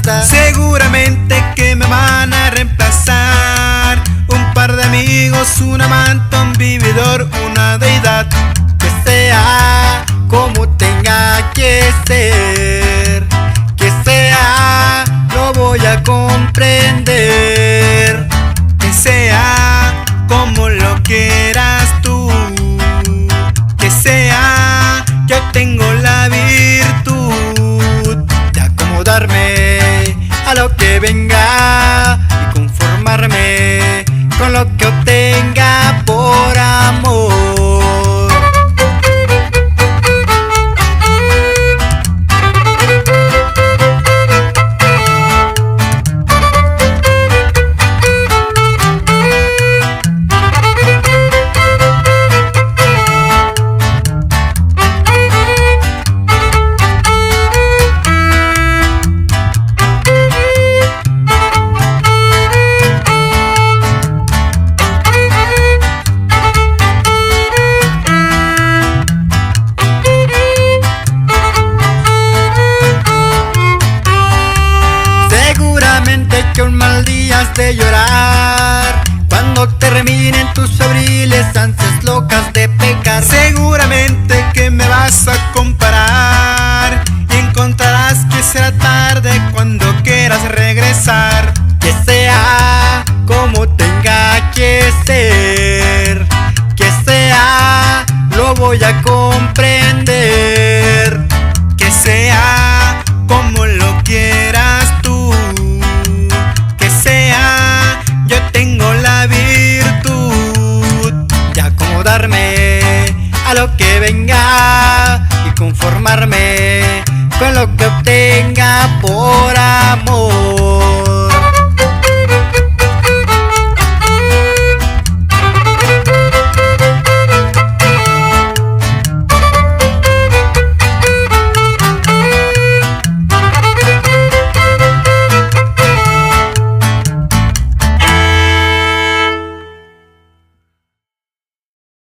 basta. Seguramente que me van a reemplazar un par de amigos, un amante, un vividor, una deidad. Que sea como tenga que ser, que sea, lo voy a comprender. Que sea como lo quieras tú, que sea, yo tengo la virtud de acomodarme a lo que venga y conformarme con lo que obtenga por amor. Que un mal día has de llorar cuando terminen tus febriles ansias locas de pecar. Seguramente que me vas a comparar y encontrarás que será tarde cuando quieras regresar. Que sea como tenga que ser, que sea, lo voy a comprender. Que sea como lo quieras tú, yo tengo la virtud de acomodarme a lo que venga y conformarme con lo que obtenga por